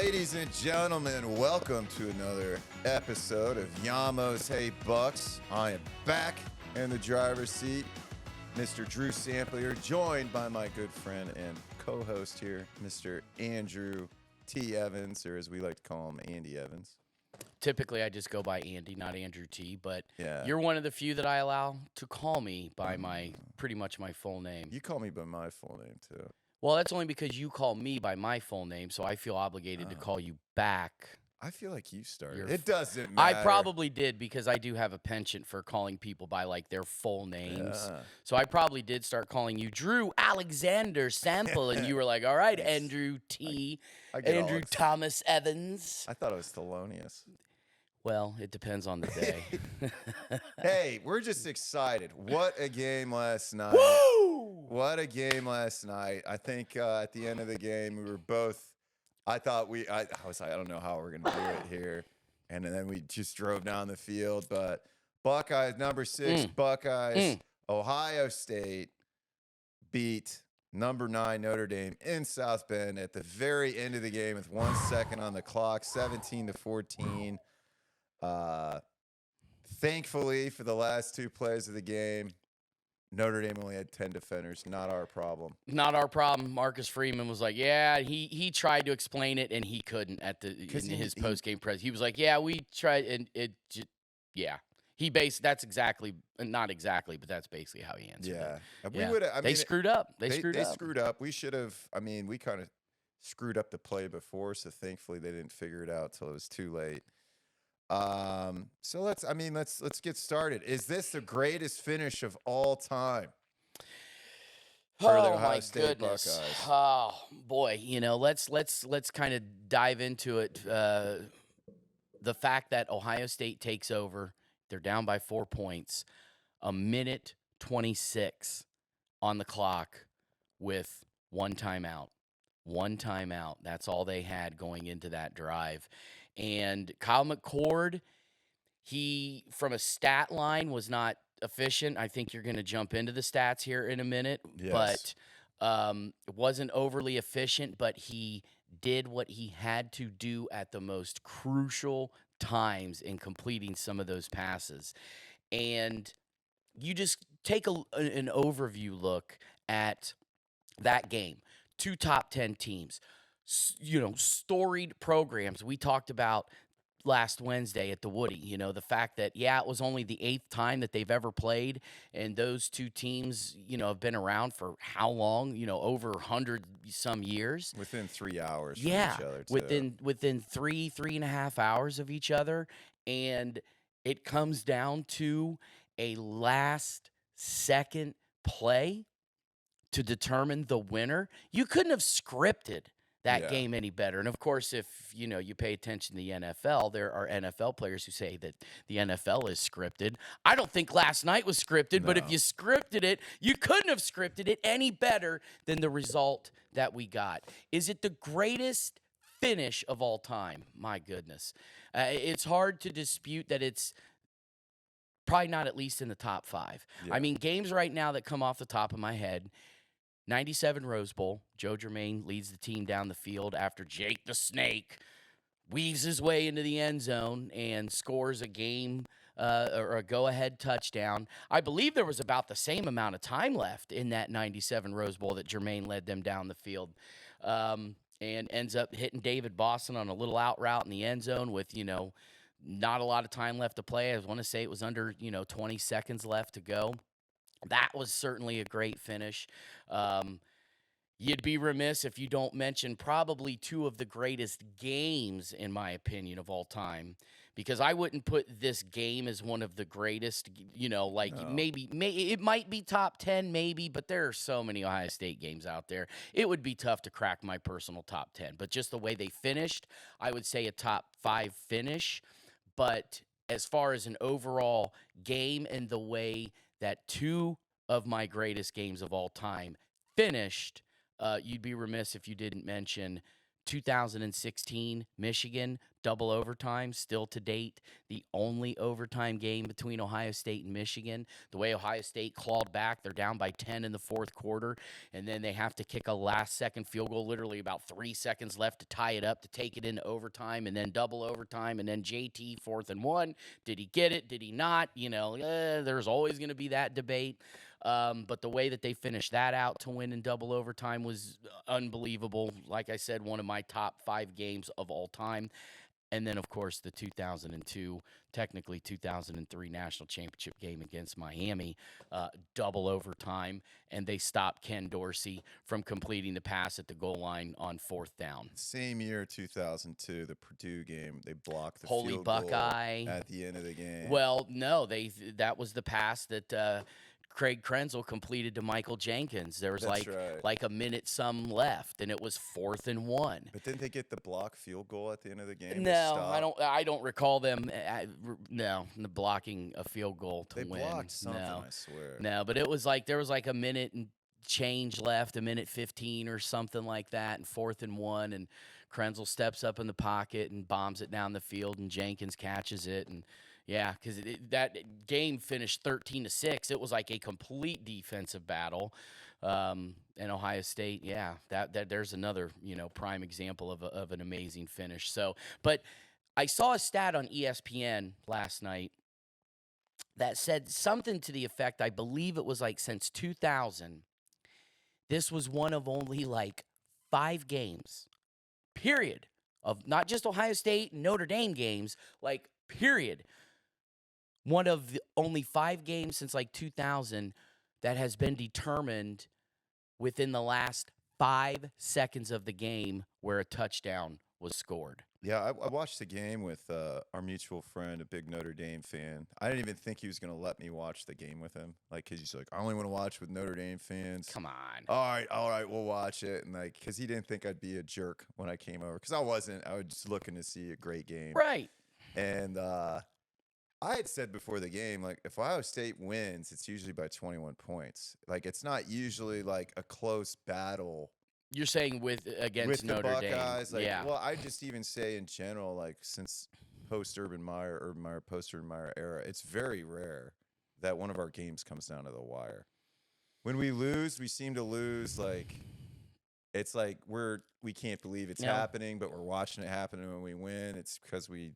Ladies and gentlemen, welcome to another episode of Yamos Hey Bucks. I am back in the driver's seat, Mr. Drew Samplier, joined by my good friend and co-host here, Mr. Andrew T. Evans, or as we like to call him, Andy Evans. Typically, I just go by Andy, not Andrew T. But Yeah. you're one of the few that I allow to call me by pretty much my full name. You call me by my full name, too. Well, that's only because you call me by my full name, so I feel obligated to call you back. I feel like you started. It doesn't matter. I probably did because I do have a penchant for calling people by like their full names. Yeah. So I probably did start calling you Drew Alexander Sample, and you were like, "All right, Andrew T. I get all Andrew excited. Thomas Evans." I thought it was Thelonious. Well, it depends on the day. Hey, we're just excited. What a game last night. Woo! What a game last night. I think at the end of the game, we were both, I was like, I don't know how we're going to do it here. And then we just drove down the field. But Buckeyes, number 6, Buckeyes, Ohio State beat number 9 Notre Dame in South Bend at the very end of the game with 1 second on the clock, 17-14. Thankfully, for the last 2 plays of the game, Notre Dame only had 10 defenders. Not our problem. Not our problem. Marcus Freeman was like, yeah, he tried to explain it, and he couldn't in his post-game press. He was like, yeah, we tried, and it just, yeah. That's exactly, not exactly, but that's basically how he answered it. Yeah. They screwed up. They screwed up. We should have, we kind of screwed up the play before, so thankfully they didn't figure it out till it was too late. So let's get started. Is this the greatest finish of all time for the Ohio State Buckeyes? Oh boy, let's kind of dive into it. The fact that Ohio State takes over, they're down by 4 points, 1:26 on the clock with one timeout. One timeout. That's all they had going into that drive. And Kyle McCord, he, from a stat line, was not efficient. I think you're going to jump into the stats here in a minute. Yes. But it wasn't overly efficient, but he did what he had to do at the most crucial times in completing some of those passes. And you just take an overview look at that game. 2 top 10 teams. Storied programs. We talked about last Wednesday at the Woody, the fact that, it was only the 8th time that they've ever played. And those 2 teams, have been around for how long? Over 100 some years. Within 3 hours from each other, too. Within 3.5 hours of each other. And it comes down to a last second play to determine the winner. You couldn't have scripted that game any better. And of course, if you pay attention to the NFL, there are NFL players who say that the NFL is scripted. I don't think last night was scripted, but if you scripted it, you couldn't have scripted it any better than the result that we got. Is it the greatest finish of all time? My goodness. It's hard to dispute that it's probably not at least in the top 5. Yeah. Games right now that come off the top of my head, 97 Rose Bowl, Joe Germain leads the team down the field after Jake the Snake weaves his way into the end zone and scores a game or a go-ahead touchdown. I believe there was about the same amount of time left in that 97 Rose Bowl that Germain led them down the field and ends up hitting David Boston on a little out route in the end zone with, not a lot of time left to play. I want to say it was under, 20 seconds left to go. That was certainly a great finish. You'd be remiss if you don't mention probably 2 of the greatest games, in my opinion, of all time. Because I wouldn't put this game as one of the greatest, maybe it might be top 10, maybe, but there are so many Ohio State games out there. It would be tough to crack my personal top 10. But just the way they finished, I would say a top 5 finish. But as far as an overall game and the way that 2 of my greatest games of all time finished, you'd be remiss if you didn't mention 2016 Michigan double overtime, still to date the only overtime game between Ohio State and Michigan. The way Ohio State clawed back, they're down by 10 in the fourth quarter, and then they have to kick a last-second field goal, literally about 3 seconds left to tie it up, to take it into overtime, and then double overtime, and then JT 4th and 1. Did he get it? Did he not? There's always going to be that debate. But the way that they finished that out to win in double overtime was unbelievable. Like I said, one of my top 5 games of all time. And then, of course, the 2002, technically 2003 national championship game against Miami, double overtime, and they stopped Ken Dorsey from completing the pass at the goal line on 4th down. Same year, 2002, the Purdue game, they blocked the Holy field Buckeye goal at the end of the game. Well, no, that was the pass that Craig Krenzel completed to Michael Jenkins. There was That's right. like a minute some left, and it was 4th and 1. But didn't they get the block field goal at the end of the game? No, I don't recall them. Blocking a field goal to they win. blocked something, No, I swear. no, but it was like there was like a minute and change left, a minute 15 or something like that, and 4th and 1, and Krenzel steps up in the pocket and bombs it down the field, and Jenkins catches it, and yeah, because that game finished 13-6. It was like a complete defensive battle. And Ohio State, yeah, that there's another prime example of an amazing finish. So, but I saw a stat on ESPN last night that said something to the effect, I believe it was like since 2000, this was one of only like 5 games, period, of not just Ohio State and Notre Dame games, like period. One of the only 5 games since like 2000 that has been determined within the last 5 seconds of the game where a touchdown was scored. Yeah, I watched the game with our mutual friend, a big Notre Dame fan. I didn't even think he was going to let me watch the game with him. Like, because he's like, I only want to watch with Notre Dame fans. Come on. All right, we'll watch it. And like, because he didn't think I'd be a jerk when I came over. Because I wasn't. I was just looking to see a great game. Right. And I had said before the game, like, if Ohio State wins, it's usually by 21 points. Like, it's not usually like a close battle. You're saying against with Notre the Buckeyes, Dame. like, Yeah. Well, I just even say in general, like, since post-Urban Meyer era, it's very rare that one of our games comes down to the wire. When we lose, we seem to lose like it's like we can't believe it's happening, but we're watching it happen. And when we win, it's because we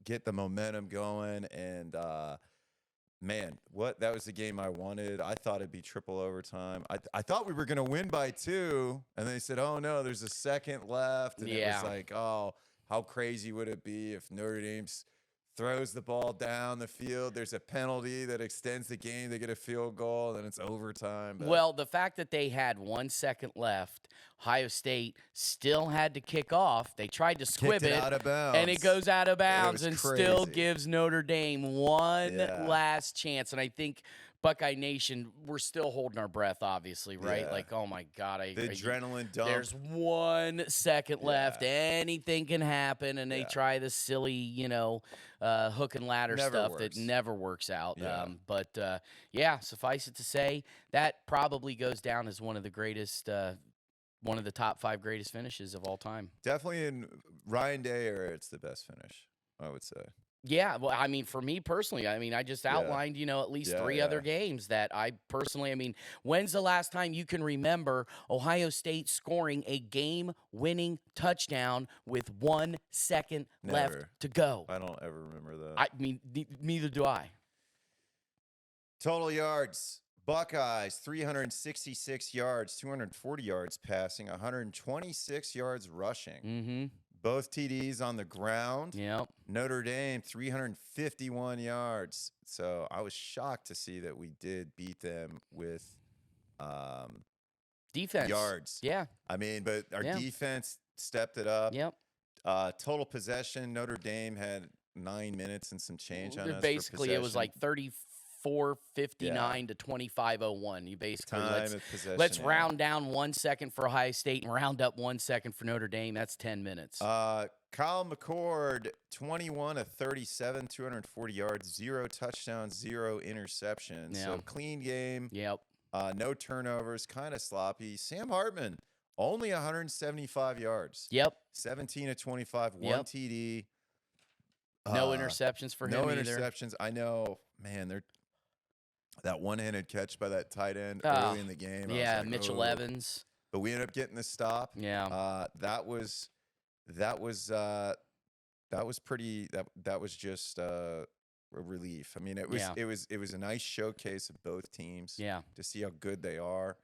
get the momentum going. And man, that was the game I wanted. I thought it'd be triple overtime. I thought we were going to win by 2, and they said, oh, no, there's a second left. And it was like, oh, how crazy would it be if Notre Dame throws the ball down the field, there's a penalty that extends the game, they get a field goal, and then it's overtime. But well, the fact that they had 1 second left, Ohio State still had to kick off. They tried to squib it, out of bounds. and it goes out of bounds and still crazy. gives Notre Dame one last chance. And I think Buckeye Nation, we're still holding our breath, obviously, right? Yeah. Like, oh my God, the adrenaline dump. There's 1 second left. Anything can happen, and they try this silly, hook and ladder stuff that never works out. Yeah. Suffice it to say, that probably goes down as one of the greatest, one of the top 5 greatest finishes of all time. Definitely in Ryan Day era, it's the best finish, I would say. Yeah, well, I mean, for me personally, I just outlined, at least 3 other games that I personally, when's the last time you can remember Ohio State scoring a game-winning touchdown with 1 second left to go? I don't ever remember that. Neither do I. Total yards. Buckeyes, 366 yards, 240 yards passing, 126 yards rushing. Mm-hmm. Both TDs on the ground. Yep. Notre Dame, 351 yards. So I was shocked to see that we did beat them with defense yards. Yeah. But our defense stepped it up. Yep. Total possession, Notre Dame had 9 minutes and some change on us. Basically, it was like 34:59 to 25:01. You basically let's round down 1 second for Ohio State and round up 1 second for Notre Dame. That's 10 minutes. Kyle McCord, 21 of 37, 240 yards, 0 touchdowns, 0 interceptions. Yeah. So clean game. Yep. No turnovers, kind of sloppy. Sam Hartman, only 175 yards. Yep. 17 of 25, one Yep. TD. No interceptions for no him either. interceptions. I know, man, that one-handed catch by that tight end Ah, early in the game. Yeah, I was like, Mitchell "Oh." Evans. But we ended up getting the stop. Yeah. That was pretty. That was just a relief. I mean, it was Yeah. it was a nice showcase of both teams Yeah. to see how good they are.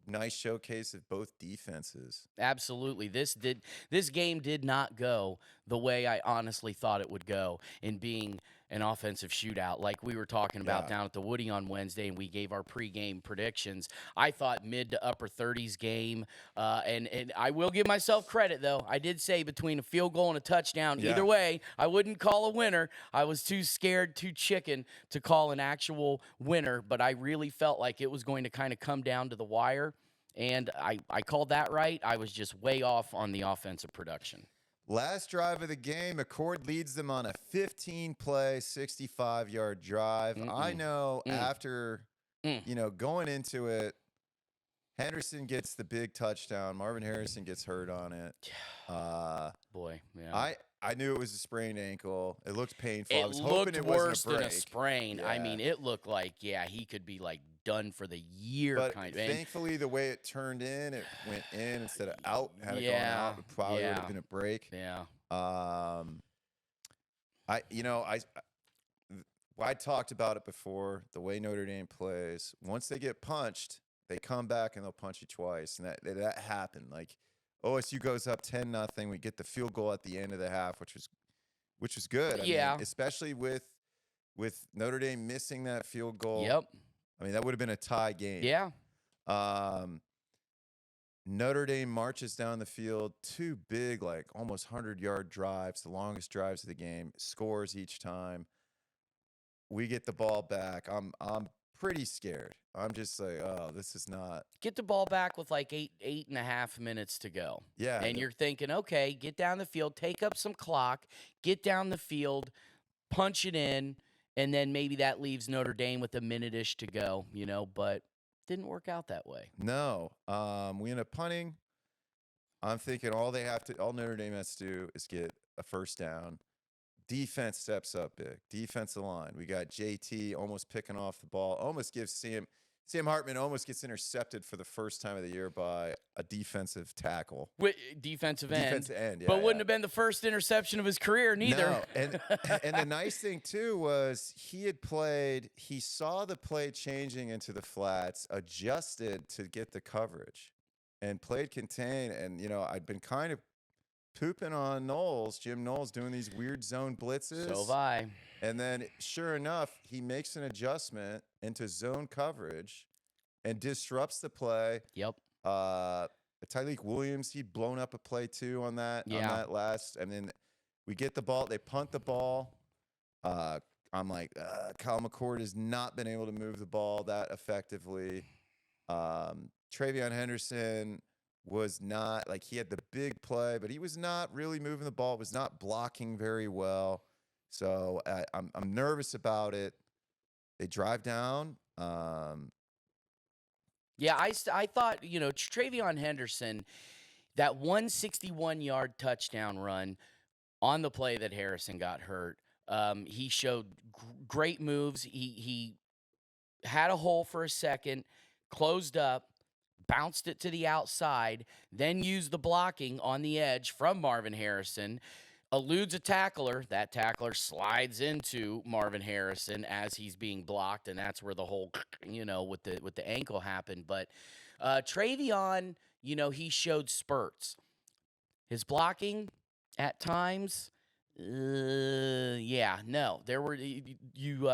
Nice showcase of both defenses. Absolutely. This game did not go the way I honestly thought it would go in being an offensive shootout like we were talking about Yeah. down at the Woody on Wednesday, and we gave our pregame predictions. I thought mid to upper 30s game, and I will give myself credit though. I did say between a field goal and a touchdown. Yeah. Either way, I wouldn't call a winner. I was too scared, too chicken to call an actual winner, but I really felt like it was going to kind of come down to the wire. And I called that right. I was just way off on the offensive production. Last drive of the game, McCord leads them on a 15-play, 65-yard drive. I know after, going into it, Henderson gets the big touchdown. Marvin Harrison gets hurt on it. Boy, yeah. I knew it was a sprained ankle. It looked painful. It I was hoping looked it worse wasn't a than break. a sprain. I Yeah. mean, it looked like, he could be like done for the year But kind of. thankfully, the way it turned in, it went in instead of out. Had it gone Yeah, out, it probably would have been a break. Yeah. I talked about it before. The way Notre Dame plays, once they get punched, they come back and they'll punch you twice, and that happened. Like OSU goes up 10-0. We get the field goal at the end of the half, which was good. I Yeah. mean, especially with Notre Dame missing that field goal. Yep. I mean, that would have been a tie game. Yeah. Notre Dame marches down the field, two big, like almost 100-yard drives, the longest drives of the game, scores each time. We get the ball back. I'm pretty scared. I'm just like, oh, this is not. Get the ball back with like 8.5 minutes to go. Yeah. And you're thinking, okay, get down the field, take up some clock, get down the field, punch it in, and then maybe that leaves Notre Dame with a minute-ish to go, but didn't work out that way. No. We end up punting. I'm thinking all Notre Dame has to do is get a first down. Defense steps up big. Defensive line. We got JT almost picking off the ball. Almost gives Sam Hartman almost gets intercepted for the first time of the year by a defensive tackle. Defensive end. Defensive end, yeah. But wouldn't have been the first interception of his career, neither. No. And the nice thing, too, was he saw the play changing into the flats, adjusted to get the coverage, and played contain. And, I'd been kind of pooping on Jim Knowles, doing these weird zone blitzes. So have I. And then, sure enough, he makes an adjustment into zone coverage and disrupts the play. Yep. Tyreek Williams, he'd blown up a play too on that last. And then we get the ball. They punt the ball. I'm like, Kyle McCord has not been able to move the ball that effectively. Travion Henderson was not, like, he had the big play, but he was not really moving the ball, was not blocking very well. So I'm nervous about it. They drive down. Yeah, I thought, Travion Henderson, that 161-yard touchdown run on the play that Harrison got hurt, he showed great moves. He had a hole for a second, closed up, bounced it to the outside, then used the blocking on the edge from Marvin Harrison, eludes a tackler. That tackler slides into Marvin Harrison as he's being blocked, and that's where the whole, with the ankle happened. But Travion, he showed spurts. His blocking at times, there were, you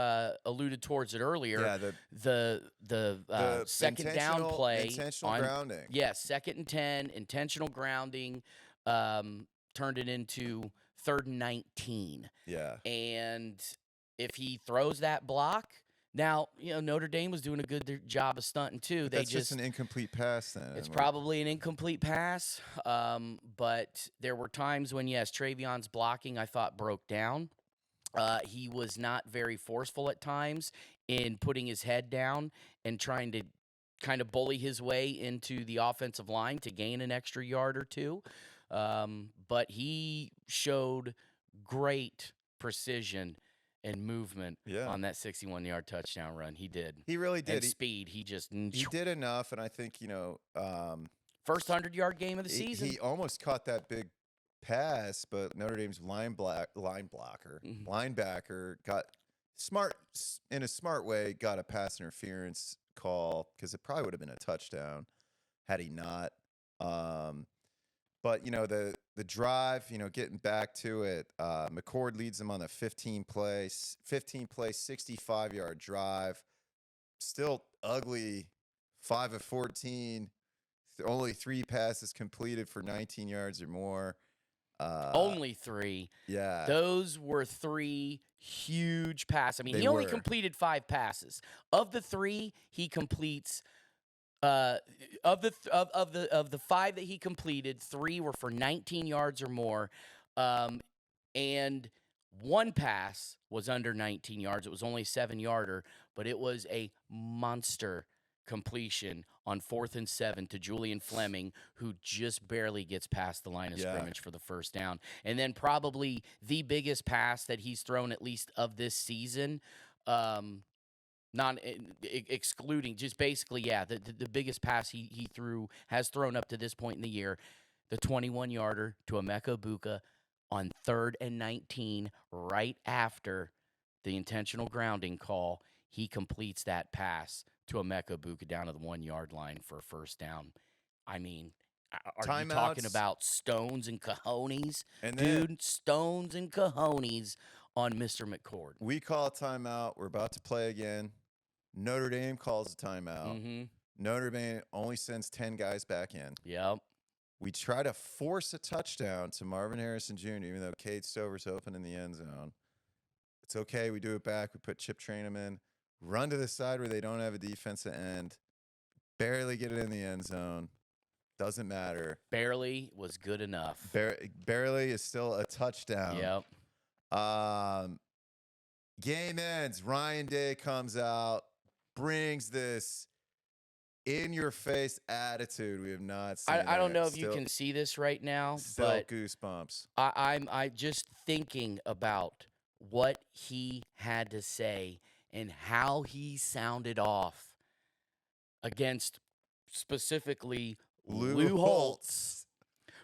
alluded towards it earlier. Yeah, the second down play, intentional grounding. Yeah, 2nd and 10, intentional grounding, turned it into 3rd and 19. Yeah. And if he throws that block, now, Notre Dame was doing a good job of stunting too. But that's just an incomplete pass then. It's probably an incomplete pass. But there were times when, yes, Travion's blocking, I thought, broke down. He was not very forceful at times in putting his head down and trying to kind of bully his way into the offensive line to gain an extra yard or two. But he showed great precision and movement on that 61-yard touchdown run. He did. He really did. And speed. He did enough, and I think, first 100-yard game of the season. He almost caught that big pass, but Notre Dame's linebacker got smart in a smart way, got a pass interference call because it probably would have been a touchdown had he not. But the drive, getting back to it, McCord leads them on the 15-play, 65-yard drive. Still ugly, 5 of 14. Only 3 passes completed for 19 yards or more. Only 3. Yeah. Those were 3 huge passes. I mean, he only completed 5 passes. Of the 3 he completes, of the 5 that he completed, 3 were for 19 yards or more, and 1 pass was under 19 yards. It was only a 7-yarder, but it was a monster completion on 4th and 7 to Julian Fleming, who just barely gets past the line of scrimmage for the first down. And then probably the biggest pass that he's thrown, at least of this season, excluding just basically, the biggest pass he has thrown up to this point in the year, the 21-yarder to Emeka Buka on 3rd and 19, right after the intentional grounding call. He completes that pass to Emeka Buka down to the 1-yard line for a first down. I mean, are you talking about stones and cojones? Dude, stones and cojones on Mr. McCord. We call a timeout. We're about to play again. Notre Dame calls a timeout. Mm-hmm. Notre Dame only sends 10 guys back in. Yep. We try to force a touchdown to Marvin Harrison Jr., even though Cade Stover's open in the end zone. It's okay. We do it back. We put Chip Trayanum in. Run to the side where they don't have a defensive end. Barely get it in the end zone. Doesn't matter. Barely was good enough. Barely is still a touchdown. Yep. Game ends. Ryan Day comes out, brings this in-your-face attitude we have not seen. I don't know if you can see this right now, but goosebumps. I'm just thinking about what he had to say and how he sounded off against specifically Lou Holtz,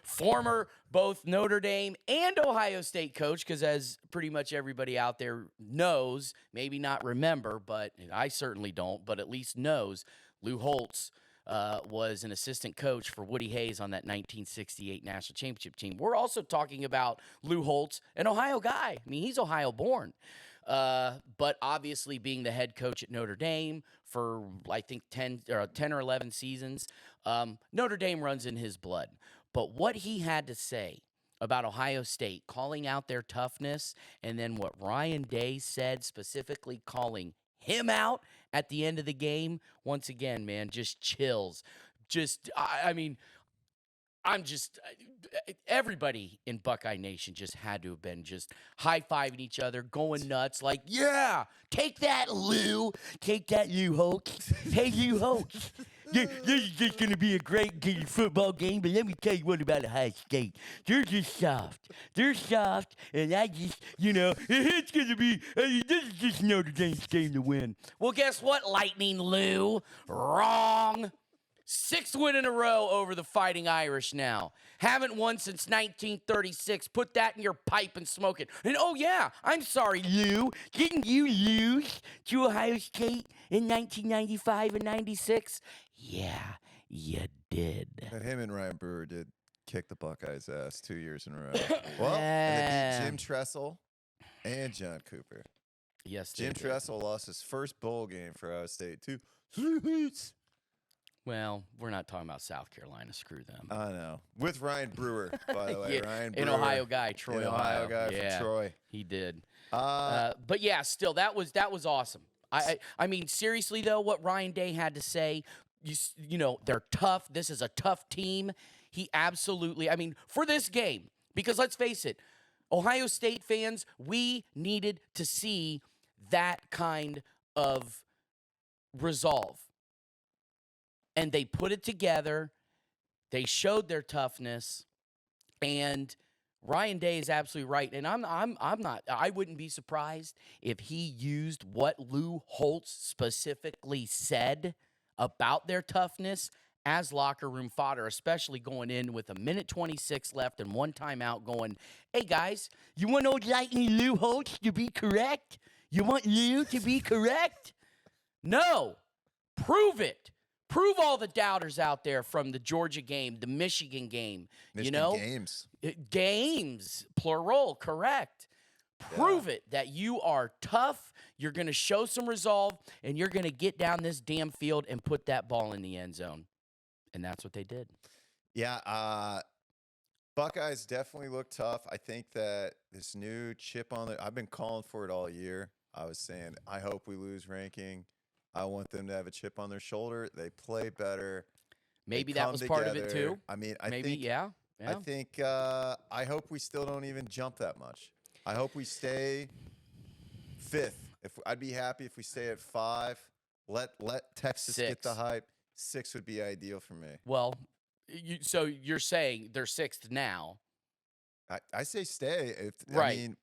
former both Notre Dame and Ohio State coach, because as pretty much everybody out there knows, maybe not remember, but I certainly don't, but at least knows, Lou Holtz was an assistant coach for Woody Hayes on that 1968 national championship team. We're also talking about Lou Holtz, an Ohio guy. I mean, he's Ohio-born. But obviously being the head coach at Notre Dame for, I think, 10 or 11 seasons, Notre Dame runs in his blood. But what he had to say about Ohio State, calling out their toughness, and then what Ryan Day said, specifically calling him out at the end of the game, once again, man, just chills. Everybody in Buckeye Nation just had to have been just high-fiving each other, going nuts, like, yeah, take that, Lou. Take that, Lou Holtz. Hey, Lou Holtz. This is just going to be a great football game, but let me tell you what about Ohio State. They're just soft. They're soft, and I just, it's going to be, this is just Notre Dame's game to win. Well, guess what, Lightning Lou? Wrong. 6th win in a row over the Fighting Irish now. Haven't won since 1936. Put that in your pipe and smoke it. And oh yeah, I'm sorry, Lou. Didn't you lose to Ohio State in 1995 and 96? Yeah, you did. And him and Ryan Brewer did kick the Buckeyes' ass 2 years in a row. Well, and they beat Jim Tressel and John Cooper. Yes, Jim Tressel lost his first bowl game for Ohio State too. Well, we're not talking about South Carolina. Screw them. I know. With Ryan Brewer, by the way. Yeah, Ryan Brewer. An Ohio guy, Troy, Ohio guy from Troy. He did. But yeah, still, that was awesome. I mean, seriously, though, what Ryan Day had to say, they're tough. This is a tough team. He absolutely, for this game, because let's face it, Ohio State fans, we needed to see that kind of resolve. and they put it together. They showed their toughness, and Ryan Day is absolutely right. And I'm not. I wouldn't be surprised if he used what Lou Holtz specifically said about their toughness as locker room fodder, especially going in with a minute 26 left and one timeout. Going, hey guys, you want old Lightning Lou Holtz to be correct? You want Lou to be correct? No, prove it. Prove all the doubters out there from the Georgia game, the Michigan game. Games, plural, correct. Prove it that you are tough, you're going to show some resolve, and you're going to get down this damn field and put that ball in the end zone. And that's what they did. Yeah, Buckeyes definitely look tough. I think that this new chip on I've been calling for it all year. I was saying, I hope we lose ranking. I want them to have a chip on their shoulder. They play better. Maybe that was part of it too. I mean, I hope we still don't even jump that much. I hope we stay 5th. I'd be happy if we stay at 5. Let Texas 6. Get the hype. 6 would be ideal for me. Well, so you're saying they're 6th now. I say stay. Florida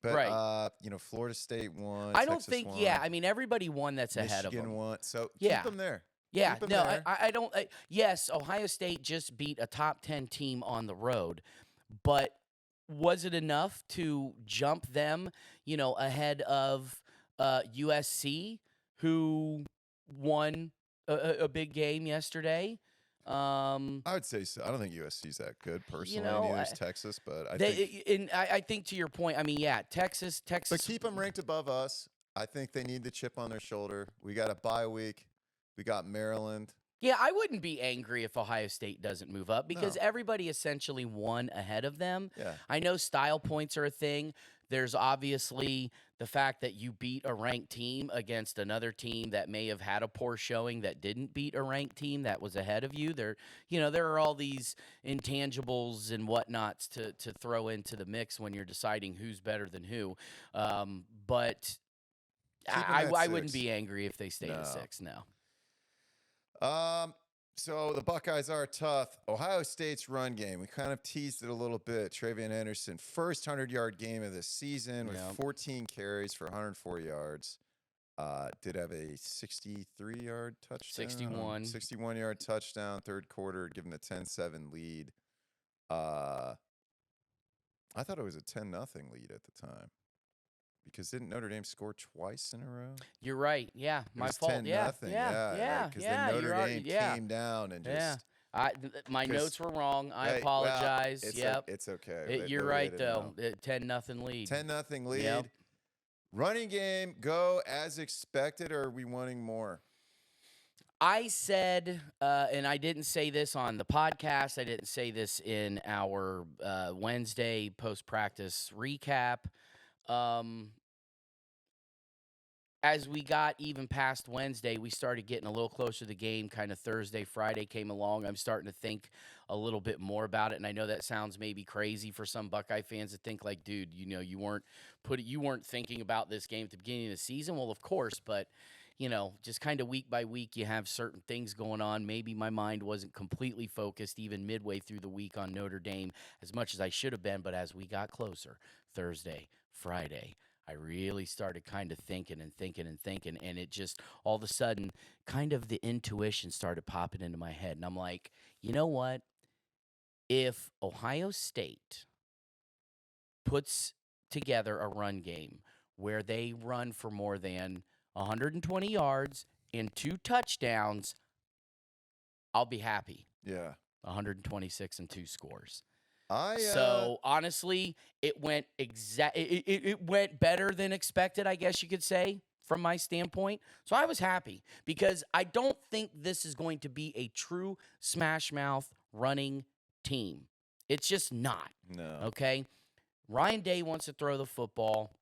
State won. I don't Texas think. won. Yeah, I mean everybody won that's ahead of them. Michigan won. So yeah. Keep them there. Yeah, no, I don't. Yes, Ohio State just beat a top 10 team on the road, but was it enough to jump them, ahead of USC, who won a big game yesterday? I would say so. I don't think USC's that good personally. Neither is Texas, but I think to your point. I mean, yeah, Texas. But keep them ranked above us. I think they need the chip on their shoulder. We got a bye week. We got Maryland. Yeah, I wouldn't be angry if Ohio State doesn't move up because everybody essentially won ahead of them. Yeah. I know style points are a thing. There's obviously the fact that you beat a ranked team against another team that may have had a poor showing that didn't beat a ranked team that was ahead of you. There are all these intangibles and whatnots to throw into the mix when you're deciding who's better than who. But I wouldn't be angry if they stayed at 6 now. So the Buckeyes are tough. Ohio State's run game, we kind of teased it a little bit. Travian Henderson, first 100-yard game of the season with 14 carries for 104 yards. Did have a 63-yard touchdown. 61-yard touchdown, third quarter, giving a 10-7 lead. I thought it was a 10-0 lead at the time. Because didn't Notre Dame score twice in a row? You're right. Yeah, my fault. 10-0. Yeah. Because then Notre Dame came down and just. My notes were wrong. I apologize. It's okay. You're right though. 10-0 lead. 10-0 lead. Yep. Running game go as expected, or are we wanting more? I said, and I didn't say this on the podcast. I didn't say this in our Wednesday post-practice recap. As we got even past Wednesday, we started getting a little closer to the game. Kind of Thursday, Friday came along. I'm starting to think a little bit more about it, and I know that sounds maybe crazy for some Buckeye fans to think like, dude, you weren't thinking about this game at the beginning of the season. Well, of course, but just kind of week by week, you have certain things going on. Maybe my mind wasn't completely focused even midway through the week on Notre Dame as much as I should have been, but as we got closer, Thursday, Friday, I really started kind of thinking, and it just all of a sudden kind of the intuition started popping into my head. And I'm like, you know what? If Ohio State puts together a run game where they run for more than 120 yards and 2 touchdowns, I'll be happy. Yeah. 126 and 2 scores. So honestly, it went it went better than expected, I guess you could say, from my standpoint. So I was happy because I don't think this is going to be a true smash mouth running team. It's just not. No. Okay? Ryan Day wants to throw the football.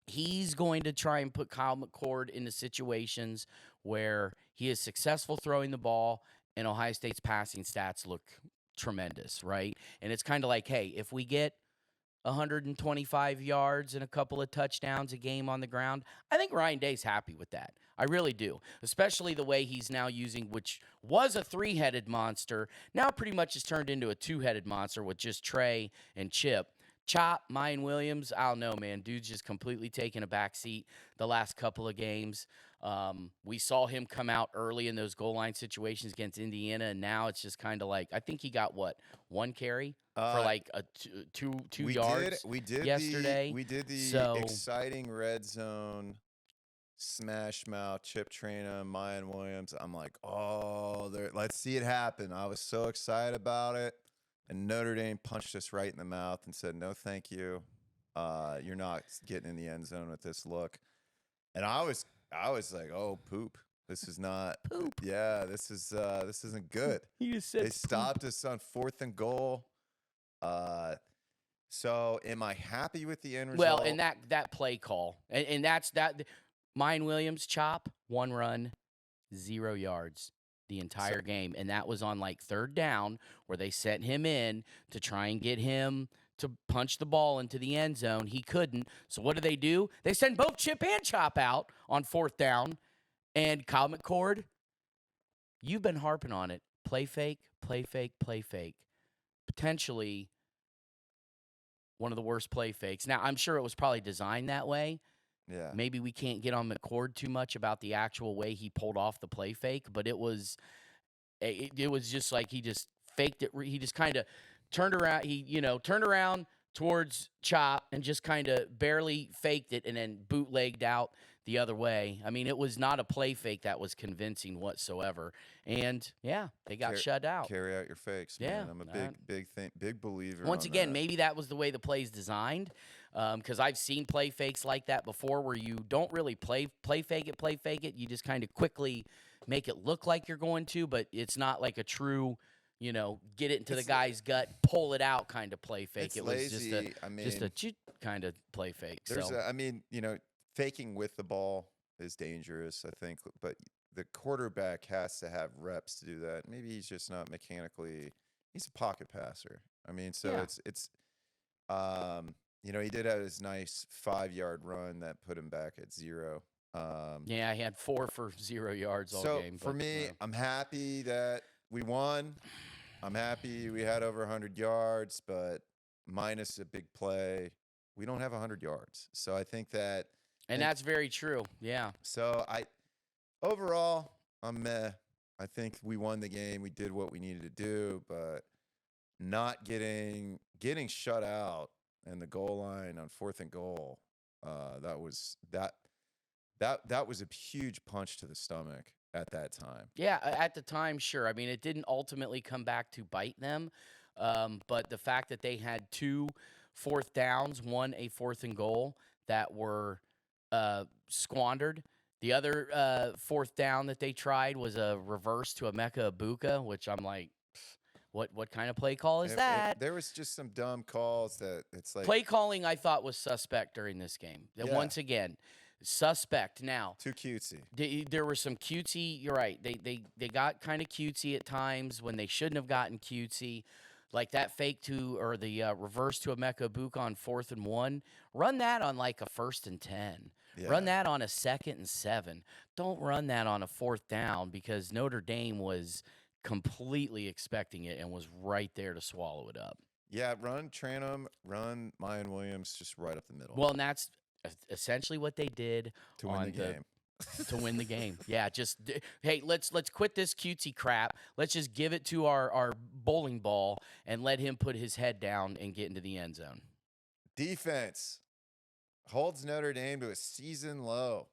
He's going to try and put Kyle McCord into situations where he is successful throwing the ball, and Ohio State's passing stats look tremendous, right? And it's kind of like, hey, if we get 125 yards and a couple of touchdowns a game on the ground. I think Ryan Day's happy with that. I really do, especially the way he's now using, which was a three-headed monster, now pretty much has turned into a two-headed monster with just Trey and Chip. Chop, Mayan Williams, I don't know, man. Dude's just completely taken a back seat the last couple of games. We saw him come out early in those goal line situations against Indiana, and now it's just kind of like, I think he got, one carry for like a two yards yesterday. We did the So- exciting red zone smash mouth, Chip Trayanum, Mayan Williams. I'm like, oh, let's see it happen. I was so excited about it. And Notre Dame punched us right in the mouth and said, no, thank you. You're not getting in the end zone with this look. And I was like, oh, poop. This is not Poop. Yeah, this isn't good. You just said They stopped us on 4th and goal. So am I happy with the end result? Well, and that play call, and that's that. Mayan Williams chop, 1 run, 0 yards the entire game, and that was on like 3rd down where they set him in to try and get him to punch the ball into the end zone. He couldn't. So what do? They send both Chip and Chop out on 4th down, and Kyle McCord, you've been harping on it. Play fake, play fake, play fake. Potentially one of the worst play fakes. Now, I'm sure it was probably designed that way. Yeah. Maybe we can't get on McCord too much about the actual way he pulled off the play fake, but it was just like he just faked it. He just kind of turned around. He, turned around towards Chop and just kind of barely faked it and then bootlegged out the other way. I mean, it was not a play fake that was convincing whatsoever. And, yeah, they got shut out. Carry out your fakes, Yeah, man. I'm a big believer. Once on again, that. maybe that was the way the play's designed, because I've seen play fakes like that before where you don't really play fake it. You just kind of quickly make it look like you're going to, but it's not like a true, get it into the guy's gut, pull it out kind of play fake. It's It was lazy. just a kind of play fake. Faking with the ball is dangerous, I think, but the quarterback has to have reps to do that. Maybe he's just not mechanically. He's a pocket passer. I mean, so Yeah. it's he did have his nice 5-yard run that put him back at 0. Yeah, he had 4 for 0 yards all So game. for me, I'm happy that we won. I'm happy we had over 100 yards, but minus a big play, we don't have 100 yards. So I think that. and that's very true. Yeah. So overall, I'm meh. I think we won the game. We did what we needed to do, but not getting shut out in the goal line on 4th and goal. That was a huge punch to the stomach at that time. Yeah, at the time, sure. I mean, it didn't ultimately come back to bite them, but the fact that they had 2 4th downs, 1 a 4th and goal that were squandered. The other 4th down that they tried was a reverse to a Emeka Ibuka, which I'm like, what kind of play call is that? There was just some dumb calls that it's like Play calling I thought was suspect during this game. Yeah. Once again, suspect. Now, too cutesy. there were some cutesy. You're right. They got kind of cutesy at times when they shouldn't have gotten cutesy, like that fake to or the reverse to Emeka Ibuka on 4th and 1. Run that on like a 1st and 10. Yeah. Run that on a 2nd and 7. Don't run that on a 4th down because Notre Dame was completely expecting it and was right there to swallow it up. Yeah, run Trayanum, run Mayan Williams just right up the middle. Well, and that's essentially what they did to win the game. To win the game. Yeah, hey, let's quit this cutesy crap. Let's just give it to our bowling ball and let him put his head down and get into the end zone. Defense holds Notre Dame to a season low.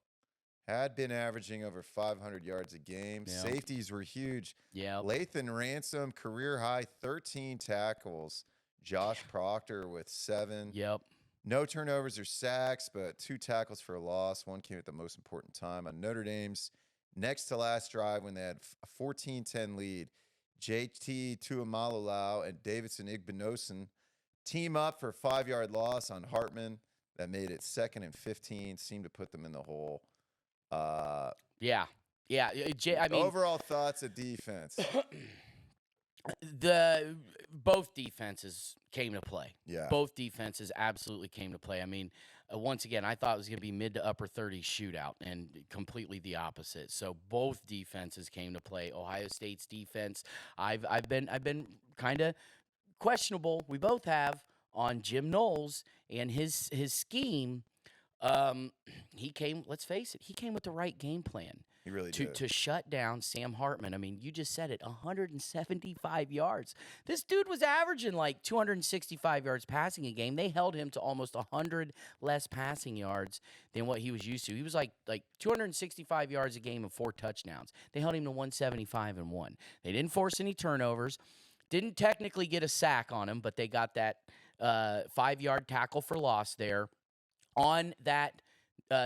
Had been averaging over 500 yards a game. Yeah. Safeties were huge. Yeah. Lathan Ransom, career high 13 tackles. Josh Proctor with 7. Yep. No turnovers or sacks, but 2 tackles for a loss. One came at the most important time on Notre Dame's next to last drive when they had a 14-10 lead. JT Tuimalau and Davidson Igbinosun team up for a 5-yard loss on Hartman that made it 2nd and 15. Seemed to put them in the hole. Yeah. I mean, overall thoughts of defense. Both defenses came to play. Yeah. Both defenses absolutely came to play. I mean, once again, I thought it was going to be mid to upper 30s shootout, and completely the opposite. So both defenses came to play. Ohio State's defense, I've been kind of questionable. We both have on Jim Knowles and his scheme. Um, he came. Let's face it. He came with the right game plan He really to did. to shut down Sam Hartman. I mean, you just said it, 175 yards. This dude was averaging like 265 yards passing a game. They held him to almost 100 less passing yards than what he was used to. He was like 265 yards a game and 4 touchdowns. They held him to 175 and 1. They didn't force any turnovers. Didn't technically get a sack on him, but they got that 5-yard tackle for loss there on that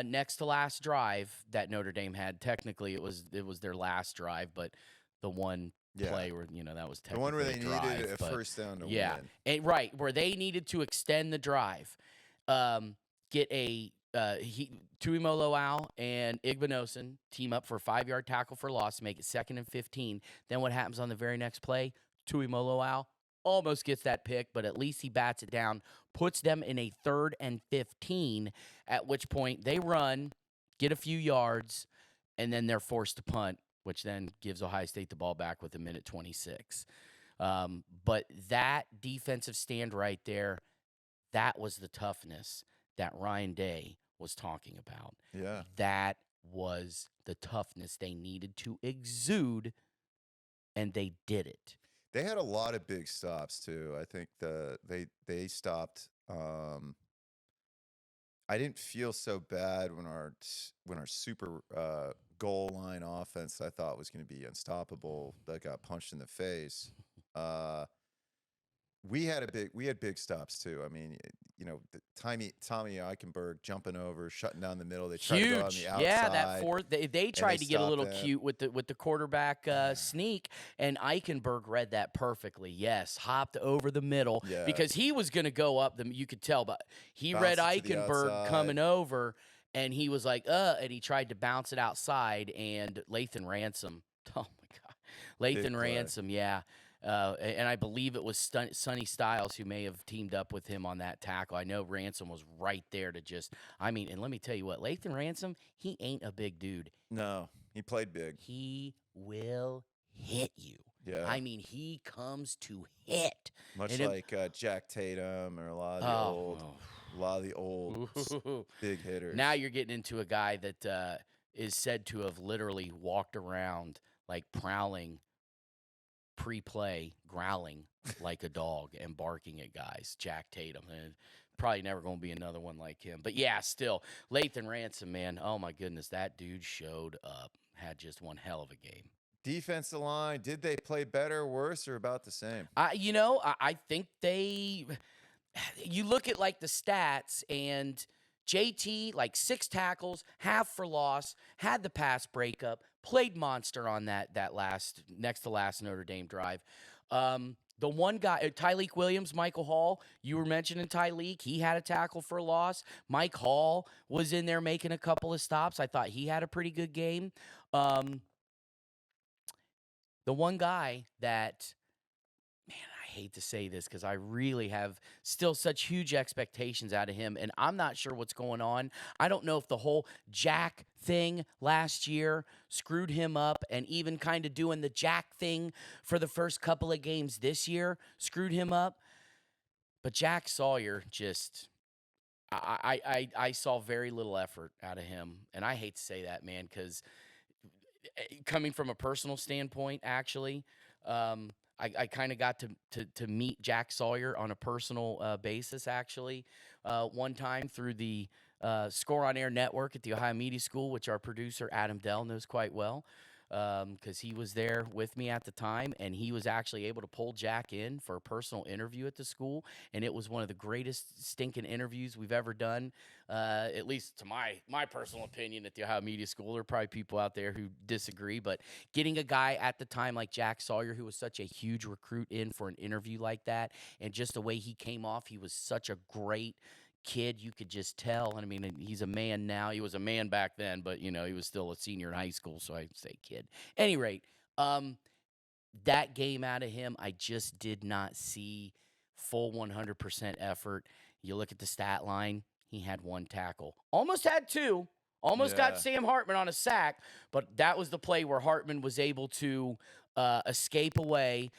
next to last drive that Notre Dame had. Technically, it was their last drive, but the one play where that was the one technically where they a drive, needed a but first down to yeah, win. and right where they needed to extend the drive, get a Tuimoloau and Igbinosun team up for a 5-yard tackle for loss to make it 2nd and 15. Then what happens on the very next play? Tuimoloau almost gets that pick, but at least he bats it down, puts them in a 3rd and 15, at which point they run, get a few yards, and then they're forced to punt, which then gives Ohio State the ball back with 1:26. But that defensive stand right there, that was the toughness that Ryan Day was talking about. Yeah. That was the toughness they needed to exude, and they did it. They had a lot of big stops too. I think they stopped. I didn't feel so bad when our super goal line offense I thought was going to be unstoppable that got punched in the face. We had big stops too. I mean, Tommy Eichenberg jumping over, shutting down the middle. They tried to go on the outside. Yeah, that fourth. They tried to get a little stopped cute with the quarterback sneak, and Eichenberg read that perfectly. Yes, hopped over the middle because he was going to go up them. You could tell, but he read Eichenberg coming over, and he was like, and he tried to bounce it outside, and Lathan Ransom. Oh my God, Lathan Ransom. Yeah. And I believe it was Sonny Styles who may have teamed up with him on that tackle. I know Ransom was right there to and let me tell you what, Lathan Ransom, he ain't a big dude. No, he played big. He will hit you. Yeah. I mean, he comes to hit. Much like Jack Tatum or a lot of the old big hitters. Now you're getting into a guy that is said to have literally walked around like prowling pre-play, growling like a dog and barking at guys. Jack Tatum, and probably never going to be another one like him. But yeah, still, Lathan Ransom, man, oh my goodness, that dude showed up. Had just one hell of a game. Defensive line, did they play better, worse, or about the same? I think they. You look at like the stats, and JT, like 6 tackles, half for loss, had the pass breakup, played monster on that next to last Notre Dame drive. The one guy, Tyleek Williams, Michael Hall, you were mentioning Tyleek. He had a tackle for a loss. Mike Hall was in there making a couple of stops. I thought he had a pretty good game. The one guy that, man, I hate to say this because I really have still such huge expectations out of him, and I'm not sure what's going on. I don't know if the whole Jack thing last year screwed him up, and even kind of doing the Jack thing for the first couple of games this year screwed him up. But Jack Sawyer just, I saw very little effort out of him, and I hate to say that, man, because coming from a personal standpoint, actually, I kind of got to meet Jack Sawyer on a personal basis, actually, one time through the Score on Air network at the Ohio Media School, which our producer, Adam Dell, knows quite well, because he was there with me at the time, and he was actually able to pull Jack in for a personal interview at the school, and it was one of the greatest stinking interviews we've ever done, at least to my personal opinion at the Ohio Media School. There are probably people out there who disagree, but getting a guy at the time like Jack Sawyer, who was such a huge recruit, in for an interview like that, and just the way he came off, he was such a great kid. You could just tell. I mean, he's a man now. He was a man back then, but he was still a senior in high school, so I say kid. At any rate, that game out of him, I just did not see full 100% effort. You look at the stat line, he had 1 tackle. Almost had 2. Almost got Yeah. Sam Hartman on a sack, but that was the play where Hartman was able to escape away,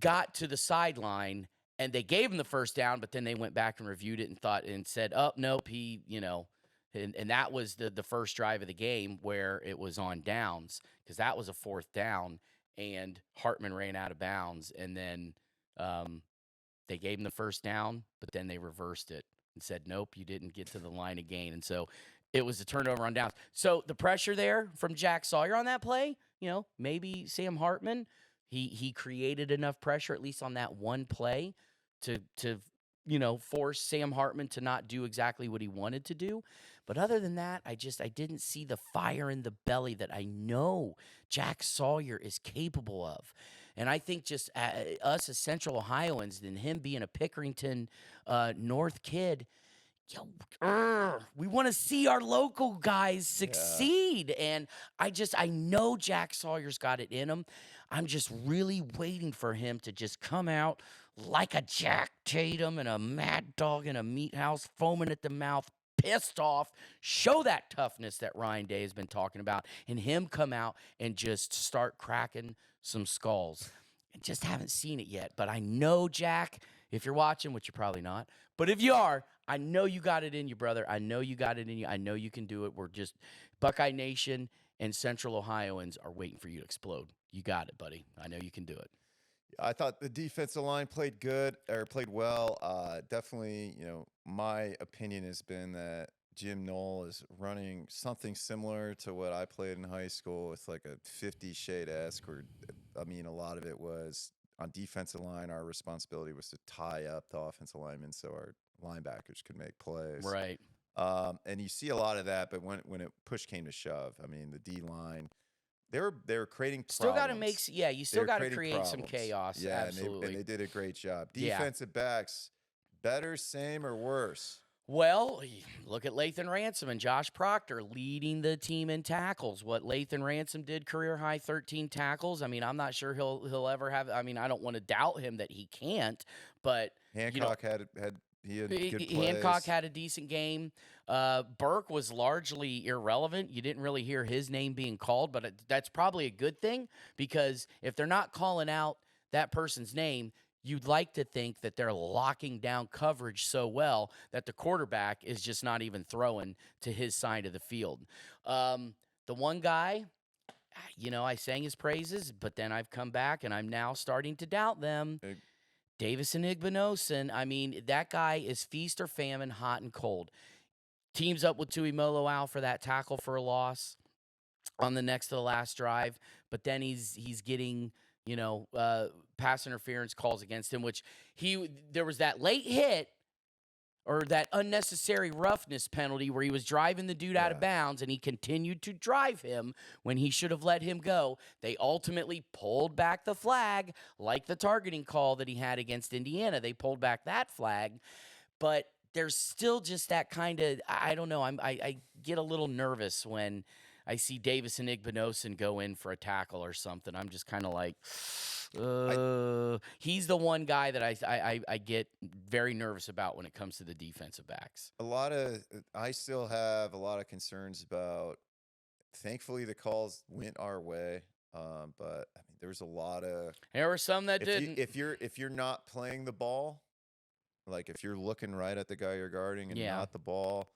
got to the sideline, and they gave him the first down, but then they went back and reviewed it and thought and said, oh, nope, and that was the first drive of the game where it was on downs because that was a 4th down, and Hartman ran out of bounds, and then they gave him the first down, but then they reversed it and said, nope, you didn't get to the line of gain. And so it was a turnover on downs. So the pressure there from Jack Sawyer on that play, maybe Sam Hartman, he created enough pressure, at least on that one play, to force Sam Hartman to not do exactly what he wanted to do. But other than that, I didn't see the fire in the belly that I know Jack Sawyer is capable of. And I think just us as Central Ohioans and him being a Pickerington North kid, we want to see our local guys succeed. And I know Jack Sawyer's got it in him. I'm just really waiting for him to just come out like a Jack Tatum and a Mad Dog in a meat house, foaming at the mouth, pissed off, show that toughness that Ryan Day has been talking about, and him come out and just start cracking some skulls. I just haven't seen it yet, but I know, Jack, if you're watching, which you're probably not, but if you are, I know you got it in you, brother. I know you got it in you. I know you can do it. We're just Buckeye Nation and Central Ohioans are waiting for you to explode. You got it, buddy. I know you can do it. I thought the defensive line played well. Definitely, my opinion has been that Jim Knoll is running something similar to what I played in high school. It's like a 50 Shade-esque, where, a lot of it was on defensive line. Our responsibility was to tie up the offensive linemen so our linebackers could make plays. Right. And you see a lot of that, but when it push came to shove, the D line, they were creating problems. Still got to you still got to create some chaos. Yeah, absolutely. And they did a great job. Defensive backs, better, same, or worse? Well, look at Lathan Ransom and Josh Proctor leading the team in tackles. What Lathan Ransom did, career high 13 tackles. I'm not sure he'll ever have. I don't want to doubt him that he can't, but Hancock had good plays. Hancock had a decent game. Burke was largely irrelevant. You didn't really hear his name being called, but that's probably a good thing, because if they're not calling out that person's name, you'd like to think that they're locking down coverage so well that the quarterback is just not even throwing to his side of the field. The one guy, I sang his praises, but then I've come back and I'm now starting to doubt them. Davison Igbinosun, that guy is feast or famine, hot and cold. Teams up with Tui Moloau for that tackle for a loss on the next to the last drive, but then he's getting pass interference calls against him, which there was that late hit or that unnecessary roughness penalty where he was driving the dude out of bounds and he continued to drive him when he should have let him go. They ultimately pulled back the flag, like the targeting call that he had against Indiana. They pulled back that flag, but there's still just that kind of, I don't know, I get a little nervous when I see Davison Igbinosun go in for a tackle or something. I'm just kind of like, he's the one guy that I get very nervous about when it comes to the defensive backs. I still have a lot of concerns about. Thankfully, the calls went our way, but there's a lot of. There were some that didn't. If you're not playing the ball, like if you're looking right at the guy you're guarding and not the ball.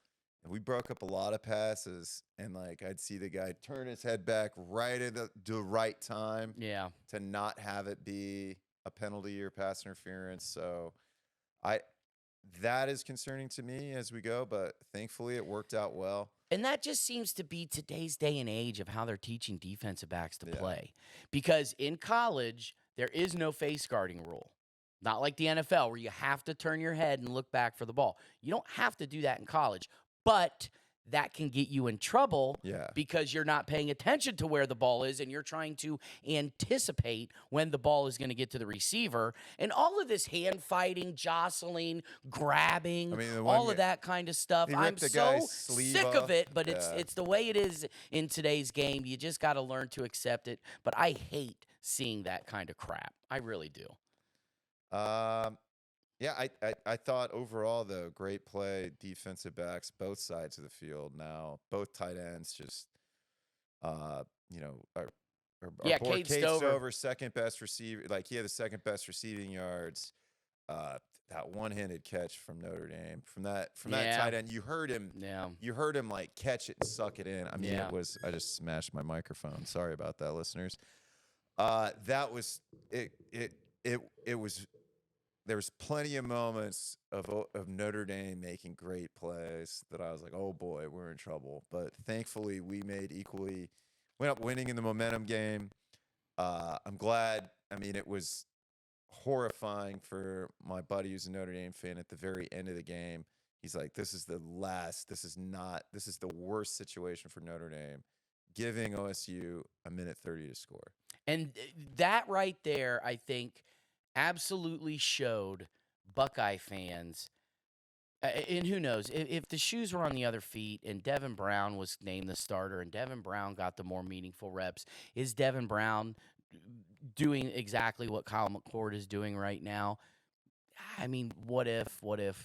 We broke up a lot of passes, and I'd see the guy turn his head back right at the right time, to not have it be a penalty or pass interference. So, that is concerning to me as we go. But thankfully, it worked out well. And that just seems to be today's day and age of how they're teaching defensive backs to play, because in college there is no face guarding rule. Not like the NFL where you have to turn your head and look back for the ball. You don't have to do that in college. But that can get you in trouble because you're not paying attention to where the ball is and you're trying to anticipate when the ball is going to get to the receiver. And all of this hand fighting, jostling, grabbing, all of that kind of stuff. I'm so sick of it, but it's the way it is in today's game. You just got to learn to accept it. But I hate seeing that kind of crap. I really do. Yeah, I thought overall, though, great play, defensive backs, both sides of the field. Now, both tight ends just, Yeah, poor Cade Cade Stover. Stover, second best receiver. Like, he had the second best receiving yards. That one-handed catch from Notre Dame, from that Yeah. tight end, you heard him. Yeah. You heard him like catch it and suck it in. I mean, Yeah. I just smashed my microphone. Sorry about that, listeners. That was it. It was. There was plenty of moments of Notre Dame making great plays that I was like, oh boy, we're in trouble. But thankfully, we went up winning in the momentum game. I'm glad. I mean, it was horrifying for my buddy who's a Notre Dame fan at the very end of the game. He's like, this is the worst situation for Notre Dame, giving OSU a minute 30 to score. And that right there, I think, absolutely showed Buckeye fans. And who knows, if the shoes were on the other feet and Devin Brown was named the starter and Devin Brown got the more meaningful reps, is Devin Brown doing exactly what Kyle McCord is doing right now? I mean, what if,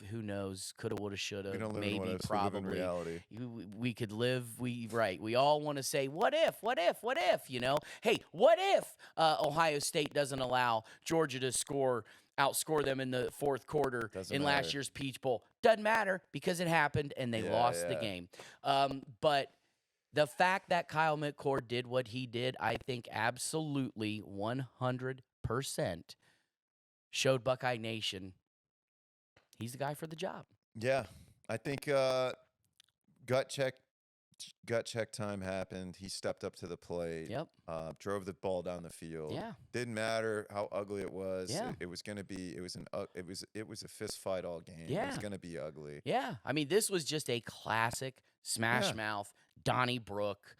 who knows, coulda, woulda, shoulda, We don't live maybe, in what ifs, probably. we live in reality. We could live, we all want to say, what if, Hey, what if Ohio State doesn't allow Georgia to outscore them in the fourth quarter in last year's Peach Bowl? Doesn't matter because it happened and they lost the game. But the fact that Kyle McCord did what he did, I think absolutely 100% showed Buckeye Nation he's the guy for the job. Yeah, I think gut check time happened. He stepped up to the plate. Yep. Drove the ball down the field. Yeah. Didn't matter how ugly it was. Yeah. It was gonna be. It was a fist fight all game. Yeah. It was gonna be ugly. Yeah. I mean, this was just a classic smash mouth Donnybrook.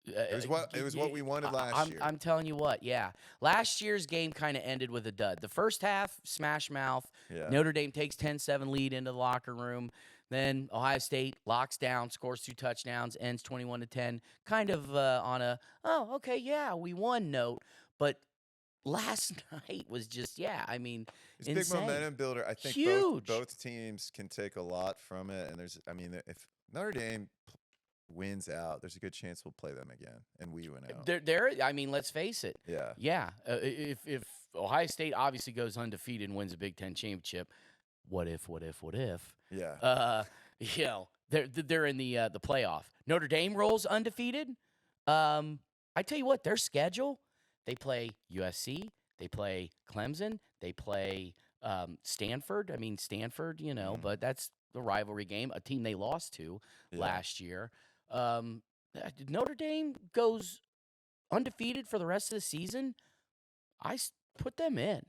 It was what we wanted last year. I'm telling you what, yeah. Last year's game kind of ended with a dud. The first half, smash mouth. Yeah. Notre Dame takes 10-7 lead into the locker room. Then Ohio State locks down, scores 2 touchdowns, ends 21-10. Kind of on a, oh, okay, yeah, we won note. But last night was just, I mean, it's a insane. big momentum builder. I think Huge. both teams can take a lot from it. And if Notre Dame wins out, there's a good chance we'll play them again and we win out. I mean, let's face it. Yeah. Yeah. If Ohio State obviously goes undefeated and wins a Big Ten championship, what if? Yeah. They're in the playoff. Notre Dame rolls undefeated. I tell you what, their schedule, they play USC, they play Clemson, they play Stanford. I mean, Stanford, but that's the rivalry game, a team they lost to last year. Notre Dame goes undefeated for the rest of the season. I put them in.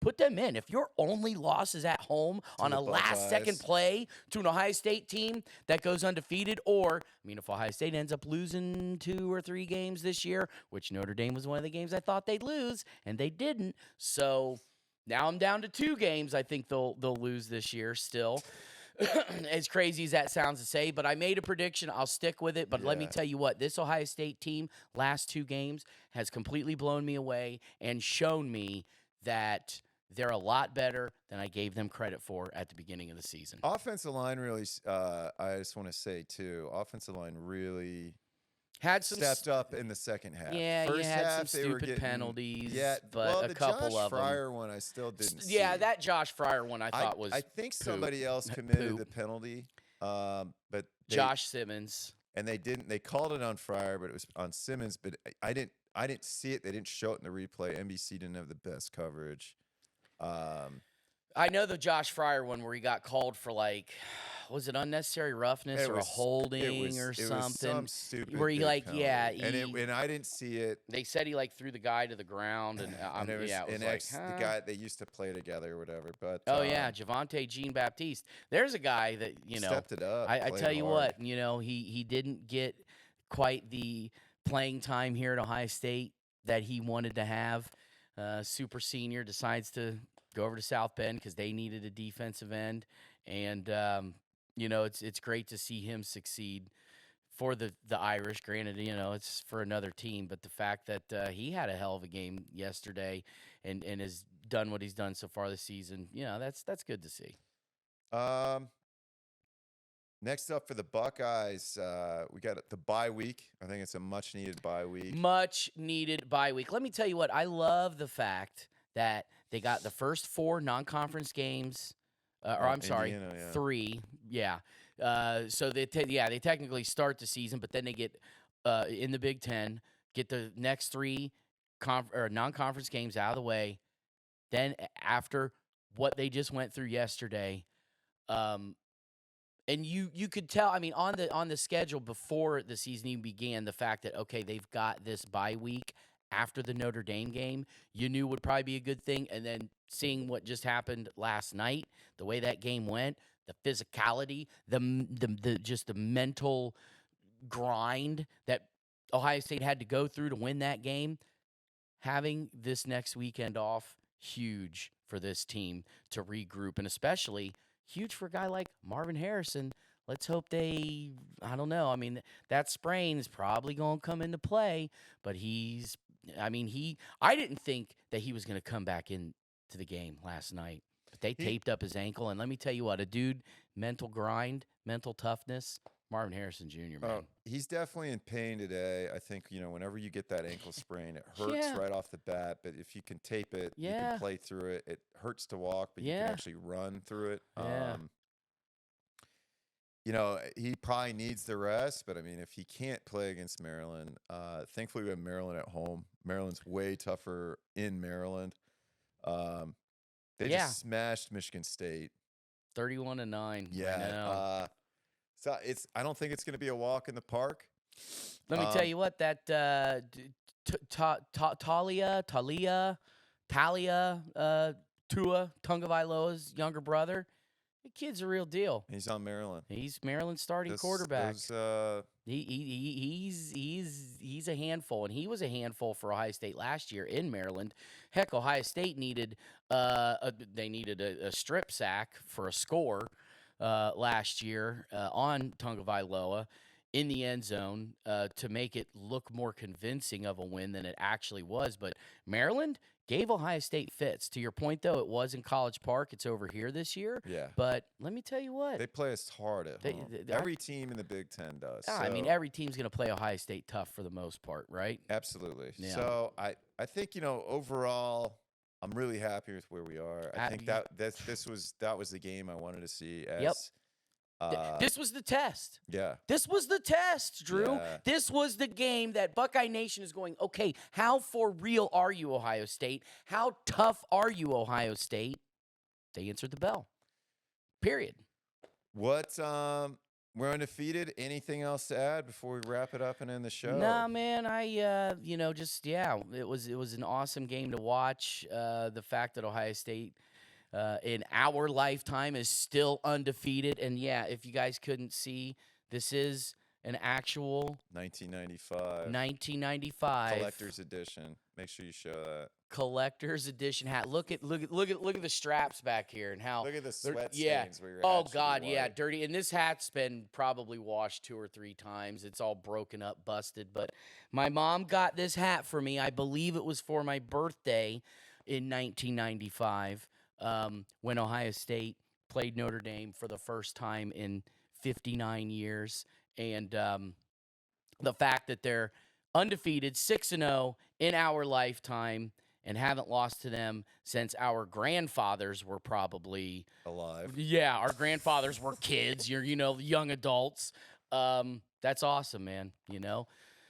If your only loss is at home on a last-second play to an Ohio State team that goes undefeated, or, I mean, if Ohio State ends up losing 2 or 3 games this year, which Notre Dame was one of the games I thought they'd lose, and they didn't. So now I'm down to 2 games I think they'll lose this year still. As crazy as that sounds to say, but I made a prediction. I'll stick with it. But let me tell you what, this Ohio State team, last 2 games, has completely blown me away and shown me that they're a lot better than I gave them credit for at the beginning of the season. Offensive line really, I just want to say, too, offensive line really had some stepped up in the second half. Yeah, First you had half, some stupid penalties. Yeah, but the a couple Josh of them. Fryer one I still didn't see. Yeah, that Josh Fryer one I thought was I think poop. somebody else committed the penalty, but Josh Simmons. And they didn't. They called it on Fryer, but it was on Simmons. But I didn't see it. They didn't show it in the replay. NBC didn't have the best coverage. I know the Josh Fryer one where he got called for was it unnecessary roughness or a holding or something? It was some stupid where he penalty. And I didn't see it. They said he threw the guy to the ground, and it was the guy they used to play together or whatever. But Javonte Jean-Baptiste. There's a guy that stepped it up. I tell you what, he didn't get quite the playing time here at Ohio State that he wanted to have. Super senior decides to go over to South Bend because they needed a defensive end, and it's great to see him succeed for the Irish. Granted, it's for another team, but the fact that he had a hell of a game yesterday and has done what he's done so far this season, that's good to see. Next up for the Buckeyes, we got the bye week. I think it's a much-needed bye week. Much-needed bye week. Let me tell you what, I love the fact that they got the first 4 non-conference games, Indiana, yeah. 3, yeah. So they technically start the season, but then they get in the Big Ten, get the next 3 non-conference games out of the way. Then after what they just went through yesterday, and you could tell, I mean, on the schedule before the season even began, the fact that, okay, they've got this bye week after the Notre Dame game, you knew would probably be a good thing. And then seeing what just happened last night, the way that game went, the physicality, just the mental grind that Ohio State had to go through to win that game, having this next weekend off, huge for this team to regroup, and especially huge for a guy like Marvin Harrison. Let's hope I don't know. I mean, that sprain is probably going to come into play, but I didn't think that he was going to come back into the game last night. But they taped up his ankle, and let me tell you what, a dude, mental grind, mental toughness, Marvin Harrison Jr., man. He's definitely in pain today. I think, whenever you get that ankle sprain, it hurts right off the bat. But if you can tape it, you can play through it. It hurts to walk, but you can actually run through it. He probably needs the rest. But, I mean, if he can't play against Maryland, thankfully we have Maryland at home. Maryland's way tougher in Maryland. They just smashed Michigan State. 31-9. Yeah. So I don't think it's going to be a walk in the park. Let me tell you what, that Talia, Tua Tagovailoa's younger brother, the kid's a real deal. He's on Maryland. He's Maryland's starting quarterback. He's a handful, and he was a handful for Ohio State last year in Maryland. Heck, Ohio State needed a strip sack for a score last year on Tagovailoa in the end zone to make it look more convincing of a win than it actually was. But Maryland gave Ohio State fits. To your point, though, it was in College Park. It's over here this year. Yeah. But let me tell you what. They play us hard at home. Every team in the Big Ten does. I mean, every team's going to play Ohio State tough for the most part, right? Absolutely. Yeah. So I think, overall, I'm really happy with where we are. I think that was the game I wanted to see. This was the test. Yeah. This was the test, Drew. Yeah. This was the game that Buckeye Nation is going, okay, how for real are you, Ohio State? How tough are you, Ohio State? They answered the bell. Period. We're undefeated. Anything else to add before we wrap it up and end the show? Nah, man. It was an awesome game to watch. The fact that Ohio State in our lifetime is still undefeated. And yeah, if you guys couldn't see, this is an actual 1995 collector's edition. Make sure you show that collector's edition hat. Look at the straps back here and how look at the sweat stains. Where oh God, yeah, dirty. And this hat's been probably washed 2 or 3 times. It's all broken up, busted. But my mom got this hat for me. I believe it was for my birthday in 1995. When Ohio State played Notre Dame for the first time in 59 years. And the fact that they're undefeated, 6-0 in our lifetime, and haven't lost to them since our grandfathers were probably alive. Yeah, our grandfathers were kids, young adults. That's awesome, man,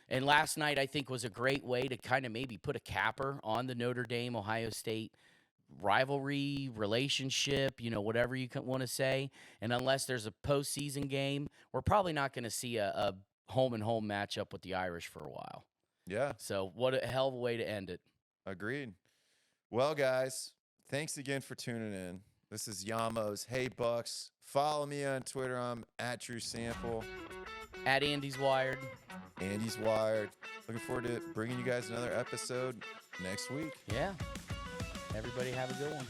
And last night, I think, was a great way to kind of maybe put a capper on the Notre Dame-Ohio State rivalry, relationship, whatever you want to say. And unless there's a postseason game, we're probably not going to see a home-and-home matchup with the Irish for a while. Yeah. So what a hell of a way to end it. Agreed. Well, guys, thanks again for tuning in. This is Yamos. Hey, Bucks. Follow me on Twitter. I'm @TrueSample. @Andy's Wired. Andy's Wired. Looking forward to bringing you guys another episode next week. Yeah. Everybody have a good one.